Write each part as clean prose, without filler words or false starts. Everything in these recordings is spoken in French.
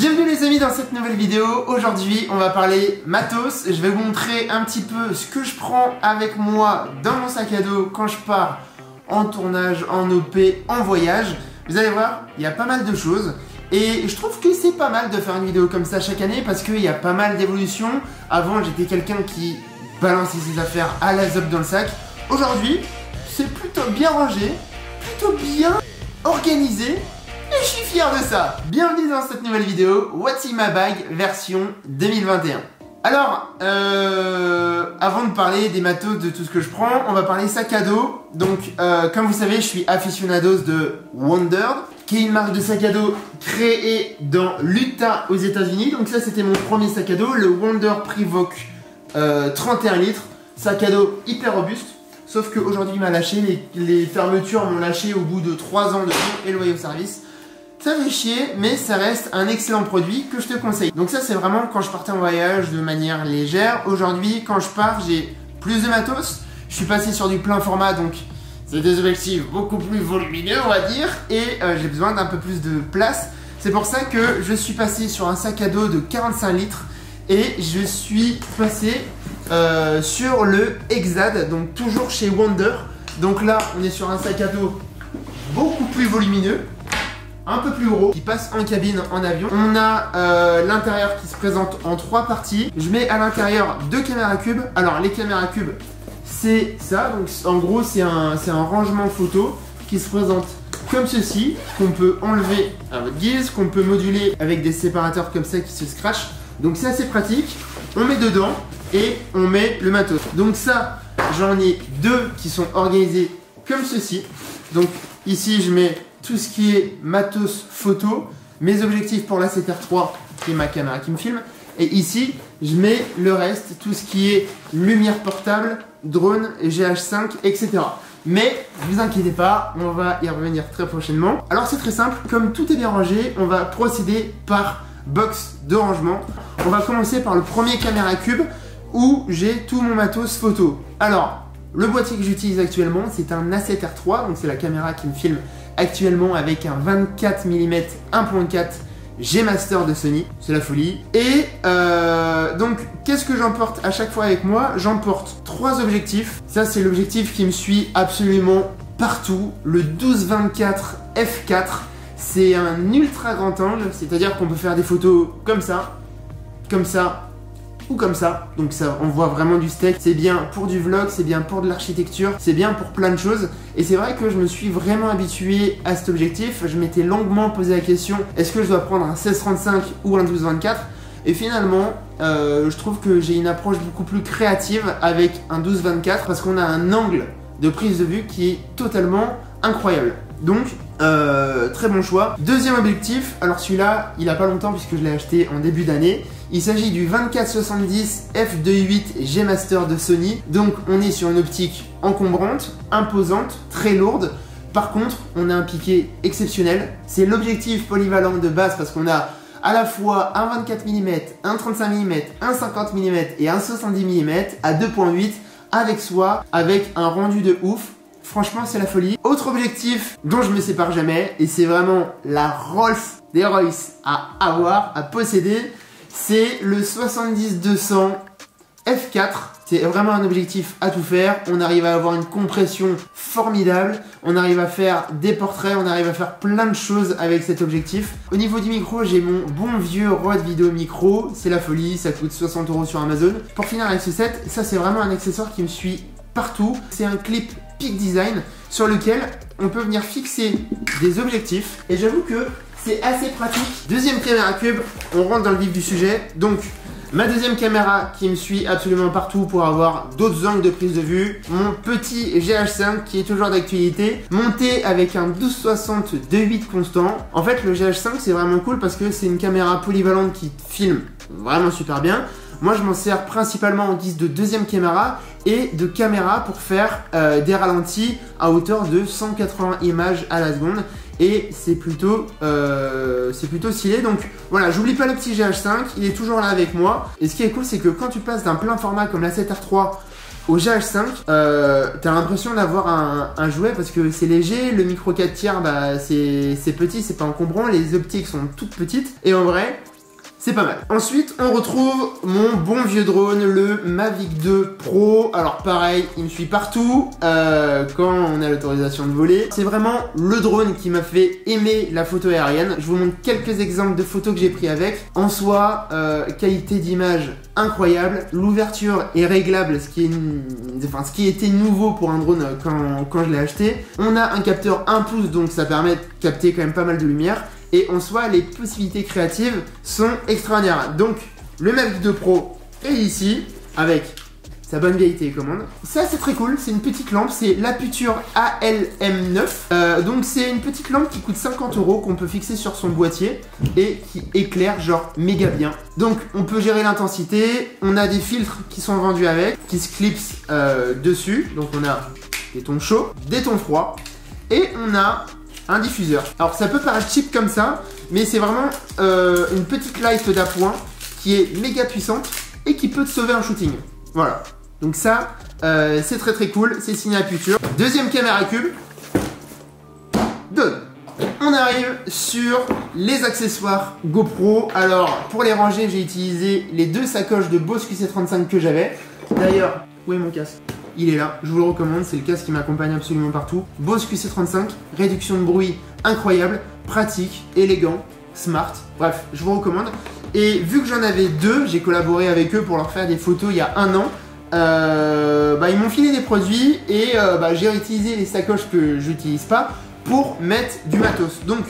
Bienvenue les amis dans cette nouvelle vidéo. Aujourd'hui on va parler matos. Je vais vous montrer un petit peu ce que je prends avec moi dans mon sac à dos quand je pars en tournage, en OP, en voyage. Vous allez voir, il y a pas mal de choses. Et je trouve que c'est pas mal de faire une vidéo comme ça chaque année parce qu'il y a pas mal d'évolutions. Avant j'étais quelqu'un qui balançait ses affaires à la zob dans le sac. Aujourd'hui c'est plutôt bien rangé, plutôt bien organisé. Et je suis fier de ça. Bienvenue dans cette nouvelle vidéo What's in my bag version 2021. Alors, avant de parler des matos, de tout ce que je prends, on va parler sac à dos. Donc, comme vous savez, je suis aficionados de Wondered, qui est une marque de sac à dos créée dans l'Utah aux États-Unis. Donc ça, c'était mon premier sac à dos, le Wonder Prevoke 31 litres. Sac à dos hyper robuste. Sauf qu'aujourd'hui, il m'a lâché. Les fermetures m'ont lâché au bout de 3 ans de vie et loyer au service. Ça fait chier, mais ça reste un excellent produit que je te conseille. Donc ça, c'est vraiment quand je partais en voyage de manière légère. Aujourd'hui, quand je pars, j'ai plus de matos. Je suis passé sur du plein format, donc c'est des objectifs beaucoup plus volumineux, on va dire. Et j'ai besoin d'un peu plus de place. C'est pour ça que je suis passé sur un sac à dos de 45 litres. Et je suis passé sur le Exad, donc toujours chez Wonder. Donc là, on est sur un sac à dos beaucoup plus volumineux, un peu plus gros, qui passe en cabine en avion. On a l'intérieur qui se présente en 3 parties. Je mets à l'intérieur 2 caméras cubes. Alors les caméras cubes, c'est ça. Donc en gros, c'est un rangement photo qui se présente comme ceci, qu'on peut enlever à votre guise, qu'on peut moduler avec des séparateurs comme ça qui se scratchent. Donc c'est assez pratique. On met dedans et on met le matos. Donc ça, j'en ai 2 qui sont organisés comme ceci. Donc ici, je mets tout ce qui est matos photo, mes objectifs pour la 7R3 qui est ma caméra qui me filme, et ici je mets le reste, tout ce qui est lumière portable, drone, GH5, etc. Mais ne vous inquiétez pas, on va y revenir très prochainement. Alors c'est très simple, comme tout est bien rangé, on va procéder par box de rangement. On va commencer par le premier caméra cube où j'ai tout mon matos photo. Alors le boîtier que j'utilise actuellement, c'est un A7R3, donc c'est la caméra qui me filme actuellement avec un 24 mm 1.4 G Master de Sony, c'est la folie. Et donc qu'est-ce que j'emporte à chaque fois avec moi? J'emporte 3 objectifs. Ça c'est l'objectif qui me suit absolument partout, le 12-24 f4. C'est un ultra grand angle, c'est-à-dire qu'on peut faire des photos comme ça ou comme ça, donc ça on voit vraiment du steak. C'est bien pour du vlog, c'est bien pour de l'architecture, c'est bien pour plein de choses. Et c'est vrai que je me suis vraiment habitué à cet objectif. Je m'étais longuement posé la question, est-ce que je dois prendre un 16-35 ou un 12-24? Et finalement, je trouve que j'ai une approche beaucoup plus créative avec un 12-24 parce qu'on a un angle de prise de vue qui est totalement incroyable. Donc, très bon choix. Deuxième objectif, alors celui-là, il a pas longtemps puisque je l'ai acheté en début d'année. Il s'agit du 24-70 f2.8 G Master de Sony. Donc, on est sur une optique encombrante, imposante, très lourde. Par contre, on a un piqué exceptionnel. C'est l'objectif polyvalent de base parce qu'on a à la fois un 24 mm, un 35 mm, un 50 mm et un 70 mm à 2.8 avec soi, avec un rendu de ouf. Franchement, c'est la folie. Autre objectif dont je me sépare jamais, et c'est vraiment la Rolls des Royce à avoir, à posséder, c'est le 70-200 f4. C'est vraiment un objectif à tout faire. On arrive à avoir une compression formidable. On arrive à faire des portraits. On arrive à faire plein de choses avec cet objectif. Au niveau du micro, j'ai mon bon vieux Rode Video Micro. C'est la folie. Ça coûte 60 € sur Amazon. Pour finir avec ce set, ça c'est vraiment un accessoire qui me suit partout. C'est un clip Peak Design sur lequel on peut venir fixer des objectifs. Et j'avoue que c'est assez pratique. Deuxième caméra cube, on rentre dans le vif du sujet. Donc, ma deuxième caméra qui me suit absolument partout pour avoir d'autres angles de prise de vue. Mon petit GH5 qui est toujours d'actualité, monté avec un 12-60 2.8 constant. En fait, le GH5 c'est vraiment cool parce que c'est une caméra polyvalente qui filme vraiment super bien. Moi, je m'en sers principalement en guise de deuxième caméra et de caméra pour faire des ralentis à hauteur de 180 images à la seconde. Et c'est plutôt stylé. Donc voilà, j'oublie pas le petit GH5, il est toujours là avec moi. Et ce qui est cool, c'est que quand tu passes d'un plein format comme la 7R3 au GH5, t'as l'impression d'avoir un jouet parce que c'est léger, le micro 4 tiers, bah, c'est petit, c'est pas encombrant, les optiques sont toutes petites. Et en vrai, c'est pas mal. Ensuite, on retrouve mon bon vieux drone, le Mavic 2 Pro. Alors pareil, il me suit partout quand on a l'autorisation de voler. C'est vraiment le drone qui m'a fait aimer la photo aérienne. Je vous montre quelques exemples de photos que j'ai pris avec. En soi, qualité d'image incroyable. L'ouverture est réglable, ce qui était nouveau pour un drone quand je l'ai acheté. On a un capteur 1 pouce, donc ça permet de capter quand même pas mal de lumière. Et en soi, les possibilités créatives sont extraordinaires. Donc, le Mavic 2 Pro est ici, avec sa bonne vieille télécommande. Ça, c'est très cool, c'est une petite lampe, c'est l'Aputure ALM9. Donc, c'est une petite lampe qui coûte 50 € qu'on peut fixer sur son boîtier et qui éclaire genre méga bien. Donc, on peut gérer l'intensité, on a des filtres qui sont vendus avec, qui se clipsent dessus. Donc, on a des tons chauds, des tons froids, et on a un diffuseur. Alors ça peut paraître cheap comme ça, mais c'est vraiment une petite light d'appoint qui est méga puissante et qui peut te sauver un shooting. Voilà. Donc ça, c'est très très cool, c'est signé Aputure. Deuxième caméra cube. Done. On arrive sur les accessoires GoPro. Alors pour les ranger, j'ai utilisé les deux sacoches de Bose QC35 que j'avais. D'ailleurs, où est mon casque ? Il est là, je vous le recommande, c'est le casque qui m'accompagne absolument partout. Bose QC35, réduction de bruit incroyable, pratique, élégant, smart, bref, je vous recommande. Et vu que j'en avais deux, j'ai collaboré avec eux pour leur faire des photos il y a un an. Ils m'ont filé des produits et j'ai réutilisé les sacoches que j'utilise pas pour mettre du matos. Donc,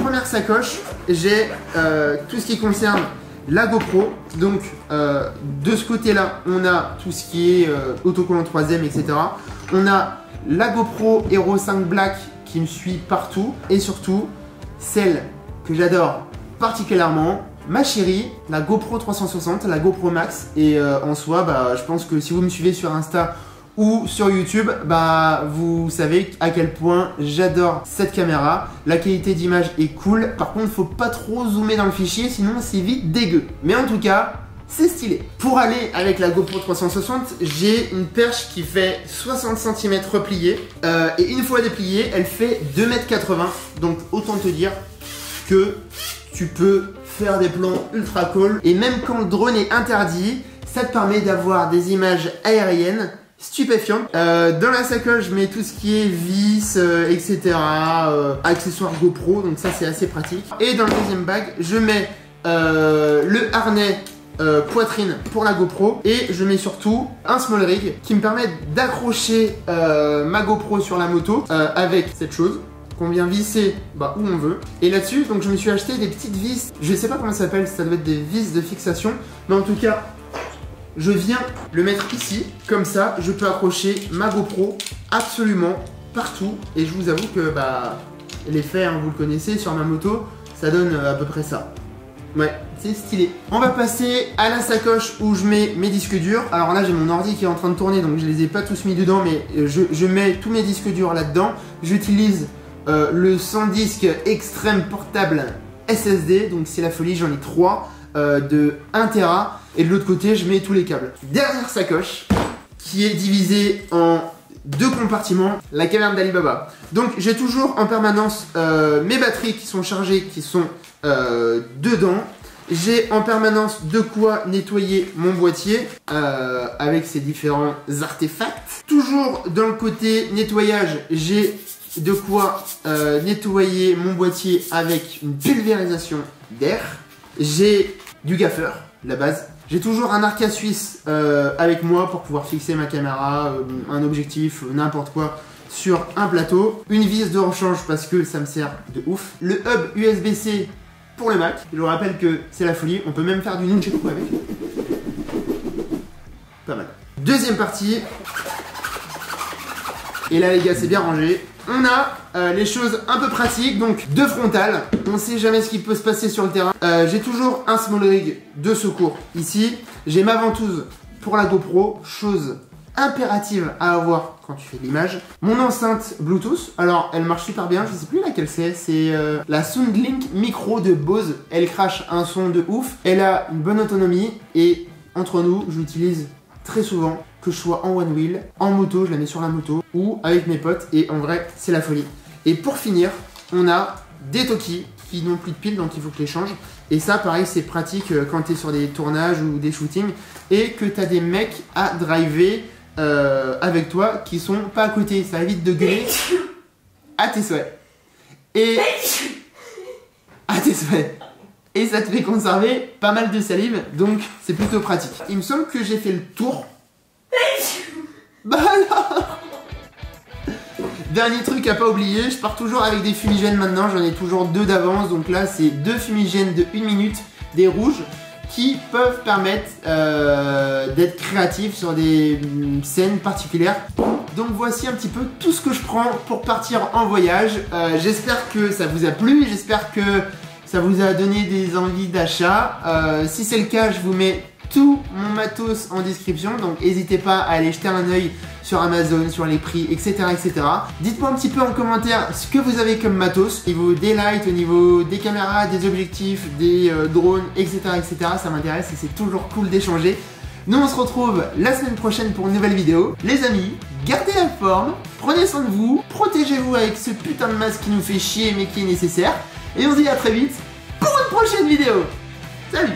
première sacoche, j'ai tout ce qui concerne la GoPro. Donc de ce côté là on a tout ce qui est autocollant 3ème, etc. On a la GoPro Hero 5 Black qui me suit partout, et surtout celle que j'adore particulièrement, ma chérie, la GoPro 360, la GoPro Max. Et en soi, je pense que si vous me suivez sur Insta ou sur YouTube, vous savez à quel point j'adore cette caméra. La qualité d'image est cool. Par contre, faut pas trop zoomer dans le fichier, sinon c'est vite dégueu. Mais en tout cas, c'est stylé. Pour aller avec la GoPro 360, j'ai une perche qui fait 60 cm repliée. Et une fois dépliée, elle fait 2,80 m. Donc autant te dire que tu peux faire des plans ultra cool. Et même quand le drone est interdit, ça te permet d'avoir des images aériennes stupéfiant. Dans la sacoche, je mets tout ce qui est vis, etc. Accessoires GoPro, donc ça c'est assez pratique. Et dans le deuxième bag, je mets le harnais poitrine pour la GoPro, et je mets surtout un small rig qui me permet d'accrocher ma GoPro sur la moto avec cette chose qu'on vient visser où on veut. Et là-dessus, donc je me suis acheté des petites vis, je sais pas comment ça s'appelle, ça doit être des vis de fixation, mais en tout cas je viens le mettre ici, comme ça je peux accrocher ma GoPro absolument partout. Et je vous avoue que l'effet, vous le connaissez, sur ma moto, ça donne à peu près ça. Ouais, c'est stylé. On va passer à la sacoche où je mets mes disques durs. Alors là j'ai mon ordi qui est en train de tourner, donc je les ai pas tous mis dedans, mais je mets tous mes disques durs là-dedans. J'utilise le SanDisk extrême portable SSD, donc c'est la folie, j'en ai 3 de 1 Tera. Et de l'autre côté, je mets tous les câbles. Dernière sacoche qui est divisée en deux compartiments, la caverne d'Alibaba. Donc j'ai toujours en permanence mes batteries qui sont chargées, qui sont dedans. J'ai en permanence de quoi nettoyer mon boîtier avec ses différents artefacts. Toujours dans le côté nettoyage, j'ai de quoi nettoyer mon boîtier avec une pulvérisation d'air. J'ai du gaffeur, la base. J'ai toujours un arc à suisse avec moi pour pouvoir fixer ma caméra, un objectif, n'importe quoi sur un plateau. Une vis de rechange parce que ça me sert de ouf. Le hub USB-C pour le Mac. Je vous rappelle que c'est la folie, on peut même faire du nunchaku avec. Pas mal. Deuxième partie. Et là les gars, c'est bien rangé. On a les choses un peu pratiques, donc deux frontales. On ne sait jamais ce qui peut se passer sur le terrain. J'ai toujours un small rig de secours ici. J'ai ma ventouse pour la GoPro, chose impérative à avoir quand tu fais de l'image. Mon enceinte Bluetooth, alors elle marche super bien, je sais plus laquelle c'est la SoundLink Micro de Bose. Elle crache un son de ouf, elle a une bonne autonomie et entre nous, je l'utilise très souvent, que je sois en one wheel, en moto, je la mets sur la moto, ou avec mes potes, et en vrai, c'est la folie. Et pour finir, on a des Toki qui n'ont plus de piles, donc il faut que je les change. Et ça, pareil, c'est pratique quand tu es sur des tournages ou des shootings et que tu as des mecs à driver avec toi qui sont pas à côté. Ça évite de gueuler à tes souhaits. Et à tes souhaits. Et ça te fait conserver pas mal de salive, donc c'est plutôt pratique. Il me semble que j'ai fait le tour. Bah alors. Dernier truc à pas oublier, je pars toujours avec des fumigènes maintenant, j'en ai toujours 2 d'avance, donc là c'est 2 fumigènes de 1 minute, des rouges, qui peuvent permettre d'être créatifs sur des scènes particulières. Donc voici un petit peu tout ce que je prends pour partir en voyage. J'espère que ça vous a plu, j'espère que ça vous a donné des envies d'achat. Si c'est le cas, je vous mets tout mon matos en description, donc n'hésitez pas à aller jeter un œil sur Amazon, sur les prix, etc. etc. Dites-moi un petit peu en commentaire ce que vous avez comme matos, au niveau des lights, au niveau des caméras, des objectifs, des drones, etc. etc. Ça m'intéresse et c'est toujours cool d'échanger. Nous on se retrouve la semaine prochaine pour une nouvelle vidéo. Les amis, gardez la forme, prenez soin de vous, protégez-vous avec ce putain de masque qui nous fait chier mais qui est nécessaire. Et on se dit à très vite pour une prochaine vidéo. Salut!